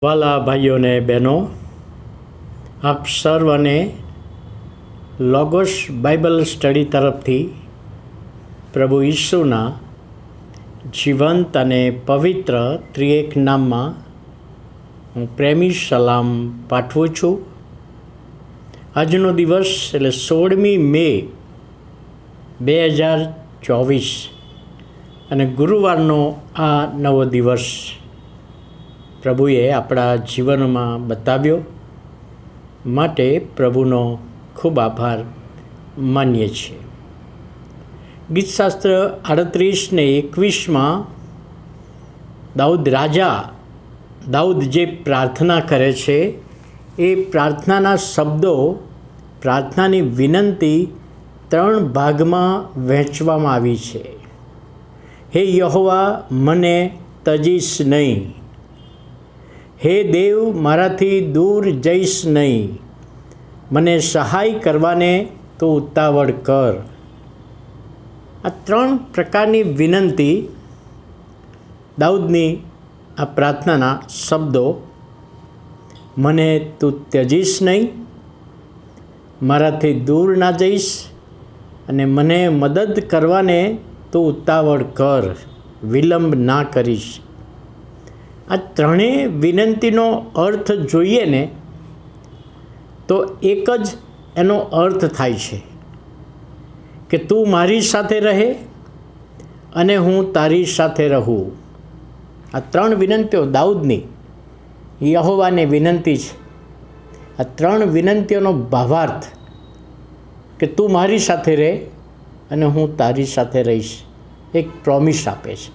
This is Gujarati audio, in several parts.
વાલા ભાઈઓ અને બહેનો, આપ સર્વને લોગોસ બાઇબલ સ્ટડી તરફથી પ્રભુ ઈસુના જીવંત અને પવિત્ર ત્રિએક નામમાં હું પ્રેમી સલામ પાઠવું છું. આજનો દિવસ એટલે 16મી મે 2024 અને ગુરુવારનો આ નવો દિવસ પ્રભુએ આપણા જીવનમાં બતાવ્યો માટે પ્રભુનો ખૂબ આભાર માનીએ છીએ. ગીતશાસ્ત્ર 38 ને 21માં દાઉદ જે પ્રાર્થના કરે છે એ પ્રાર્થનાના શબ્દો, પ્રાર્થનાની વિનંતી 3 ભાગમાં વહેંચવામાં આવી છે. હે યહોવા, મને તજીશ નહીં. હે દેવ, મારાથી દૂર જઈશ નહીં. મને સહાય કરવાને તો ઉતાવળ કર. આ 3 પ્રકારની વિનંતી દાઉદની આ પ્રાર્થનાના શબ્દો, મને તું ત્યજીશ નહીં, મારાથી દૂર ના જઈશ અને મને મદદ કરવાને તો ઉતાવળ કર, વિલંબ ના કરીશ. આ ત્રણેય વિનંતીનો અર્થ જોઈએ ને તો એક જ એનો અર્થ થાય છે કે તું મારી સાથે રહે અને હું તારી સાથે રહું. આ 3 વિનંતીઓ દાઉદની યહોવાને વિનંતી છે. આ 3 વિનંતીઓનો ભાવાર્થ કે તું મારી સાથે રહે અને હું તારી સાથે રહીશ, એક પ્રોમિસ આપે છે.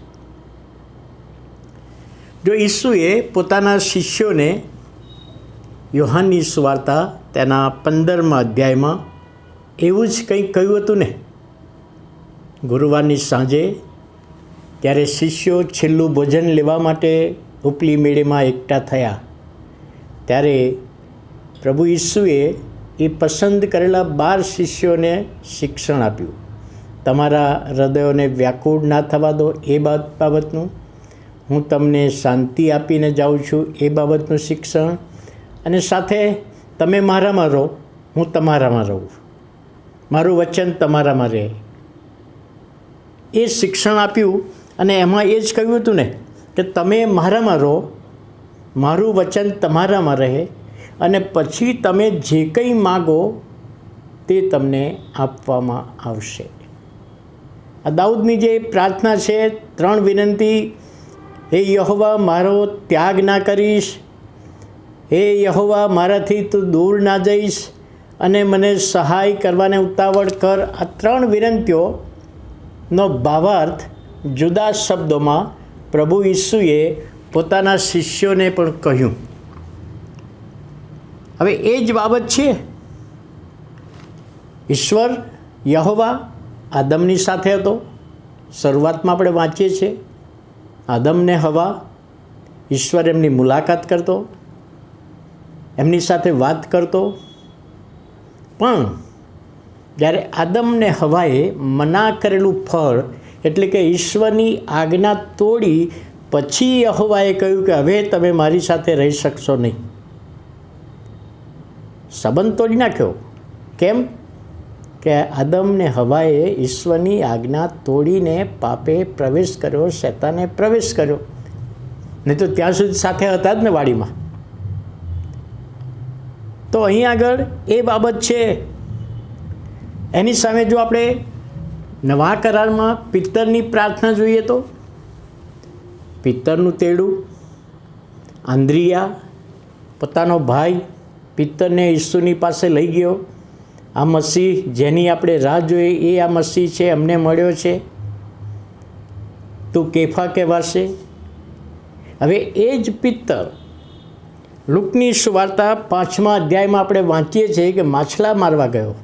જો ઈસુએ પોતાના શિષ્યોને યોહાનની સુવાર્તા તેના 15મા અધ્યાયમાં એવું જ કંઈક કહ્યું હતું ને. ગુરુવારની સાંજે ત્યારે શિષ્યો છેલ્લું ભોજન લેવા માટે ઉપલી મેળેમાં એકઠા થયા ત્યારે પ્રભુ ઈસુએ એ પસંદ કરેલા 12 શિષ્યોને શિક્ષણ આપ્યું. તમારા હૃદયોને વ્યાકુળ ના થવા દો એ બાબતનું, હું તમને શાંતિ આપીને જાઉં છું એ બાબતનું શિક્ષણ, અને સાથે તમે મારામાં રહો, હું તમારામાં રહું, મારું વચન તમારામાં રહે, એ શિક્ષણ આપ્યું. અને એમાં એ જ કહ્યું હતું ને કે તમે મારામાં રહો, મારું વચન તમારામાં રહે, અને પછી તમે જે કંઈ માગો તે તમને આપવામાં આવશે. આ દાઉદની જે પ્રાર્થના છે, 3 વિનંતી: હે યહોવા, મારો ત્યાગ ના કરીશ. હે યહોવા, મારાથી તું દૂર ના જઈશ અને મને સહાય કરવાને ઉતાવળ કર. આ 3 વિનંતીઓનો ભાવાર્થ જુદા શબ્દોમાં પ્રભુ ઈસુએ પોતાના શિષ્યોને પણ કહ્યું. હવે એ જ બાબત છે. ઈશ્વર યહોવા આદમની સાથે હતો. શરૂઆતમાં આપણે વાંચીએ છીએ આદમને હવા, ઈશ્વર એમની મુલાકાત કરતો, એમની સાથે વાત કરતો. પણ જ્યારે આદમને હવાએ મના કરેલું ફળ એટલે કે ઈશ્વરની આજ્ઞા તોડી પછી યહોવાએ કહ્યું કે હવે તમે મારી સાથે રહી શકશો નહીં. સંબંધ તોડી નાખ્યો. કેમ કે આદમને હવાએ ઈશ્વરની આજ્ઞા તોડીને પાપે પ્રવેશ કર્યો, શૈતાને પ્રવેશ કર્યો. નહીં તો ત્યાં સુધી સાથે હતા જ ને વાડીમાં. તો અહીં આગળ એ બાબત છે. એની સામે જો આપણે નવા કરારમાં પિત્તરની પ્રાર્થના જોઈએ તો પિત્તરનું તેડું, આંદ્રિયા પોતાનો ભાઈ પિત્તરને ઈસુની પાસે લઈ ગયો. આ મસીહ જેની આપણે રાહ જોઈએ એ આ મસીહ છે, અમને મળ્યો છે, તું કેફા કહેવાશે. હવે એ જ પિત્તર લુકની સુવાર્તા 5મા અધ્યાયમાં આપણે વાંચીએ છીએ કે માછલા મારવા ગયો,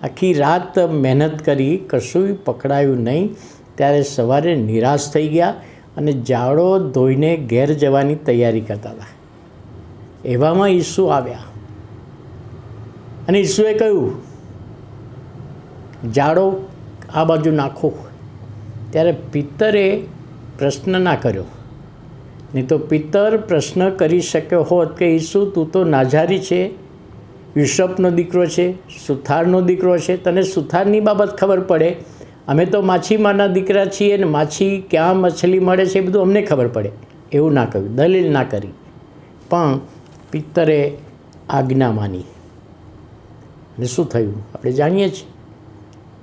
આખી રાત મહેનત કરી, કશું પકડાયું નહીં. ત્યારે સવારે નિરાશ થઈ ગયા અને જાળો ધોઈને ઘેર જવાની તૈયારી કરતા હતા. એવામાં ઈસુ આવ્યા અને ઈસુએ કહ્યું જાડો આ બાજુ નાખો. ત્યારે પિત્તરે પ્રશ્ન ના કર્યો, નહીં તો પિત્તર પ્રશ્ન કરી શક્યો હોત કે ઈસુ તું તો નાઝારી છે, યુસફનો દીકરો છે, સુથારનો દીકરો છે, તને સુથારની બાબત ખબર પડે, અમે તો માછીમારના દીકરા છીએ ને માછી ક્યાં મછલી મળે છે એ બધું અમને ખબર પડે. એવું ના કહ્યું, દલીલ ના કરી, પણ પિત્તરે આજ્ઞા માની. અને શું થયું આપણે જાણીએ છીએ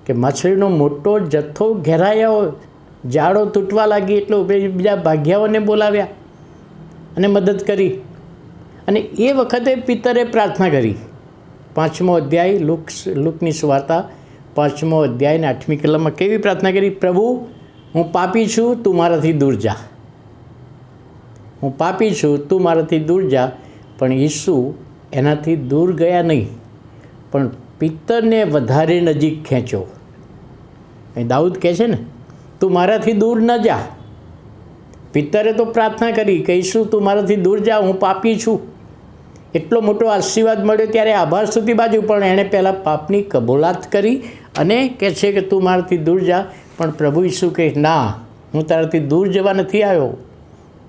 કે માછલીનો મોટો જથ્થો ઘેરાયો, જાળો તૂટવા લાગી એટલે બીજા ભાગ્યાઓને બોલાવ્યા અને મદદ કરી. અને એ વખતે પિત્તરે પ્રાર્થના કરી. 5મો અધ્યાય લુકની સુવાર્તા 5મો અધ્યાય ને 8મી કલમમાં કેવી પ્રાર્થના કરી? પ્રભુ, હું પાપી છું, તું મારાથી દૂર જા. હું પાપી છું, તું મારાથી દૂર જા. પણ ઈસુ એનાથી દૂર ગયા નહીં, પણ પિત્તરને વધારે નજીક ખેંચ્યો. અહીં દાઉદ કહે છે ને, તું મારાથી દૂર ન જા. પિત્તરે તો પ્રાર્થના કરી કે ઈસુ તું મારાથી દૂર જા, હું પાપી છું. એટલો મોટો આશીર્વાદ મળ્યો ત્યારે આભાર સ્તુતિ બાજુ, પણ એણે પહેલાં પાપની કબૂલાત કરી અને કહે છે કે તું મારાથી દૂર જા. પણ પ્રભુ ઈસુ કહે ના, હું તારાથી દૂર જવા નથી આવ્યો,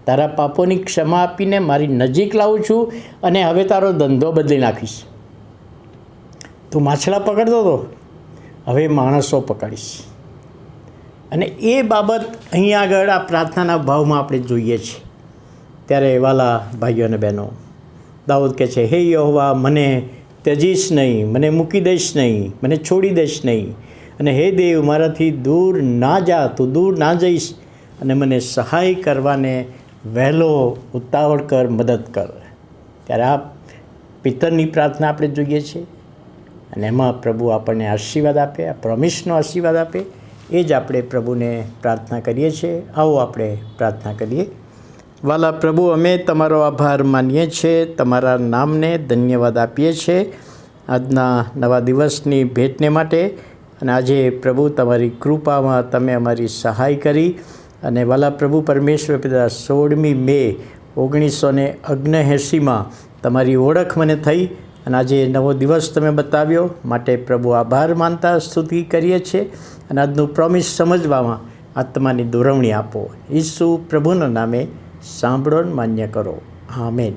તારા પાપોની ક્ષમા આપીને મારી નજીક લાવું છું અને હવે તારો ધંધો બદલી નાખીશ. તું માછલા પકડતો હતો, હવે માણસો પકડીશ. અને એ બાબત અહીં આગળ આ પ્રાર્થનાના ભાવમાં આપણે જોઈએ છીએ. ત્યારે વાલા ભાઈઓ અને બહેનો, દાઉદ કહે છે, હે યહોવા, મને ત્યજીશ નહીં, મને મૂકી દઈશ નહીં, મને છોડી દઈશ નહીં. અને હે દેવ, મારાથી દૂર ના જા, તું દૂર ના જઈશ, અને મને સહાય કરવાને વહેલો ઉતાવળ કર, મદદ કર. ત્યારે આ પિત્તરની પ્રાર્થના આપણે જોઈએ છીએ અને એમાં પ્રભુ આપણને આશીર્વાદ આપે, આ પ્રોમિસનો આશીર્વાદ આપે. એ જ આપણે પ્રભુને પ્રાર્થના કરીએ છીએ. આવો આપણે પ્રાર્થના કરીએ. વાલા પ્રભુ, અમે તમારો આભાર માનીએ છીએ, તમારા નામને ધન્યવાદ આપીએ છીએ આજના નવા દિવસની ભેટને માટે. અને આજે પ્રભુ તમારી કૃપામાં તમે અમારી સહાય કરી. અને વાલા પ્રભુ પરમેશ્વર પિતા, 16મી મે 1979માં તમારી ઓળખ મને થઈ અને આજે નવો દિવસ તમે બતાવ્યો માટે પ્રભુ આભાર માનતા સ્તુતિ કરીએ છીએ. અને આજનું પ્રોમિસ સમજવામાં આત્માની દોરવણી આપો. ઈસુ પ્રભુના નામે સાંભળો, માન્ય કરો. આમેન.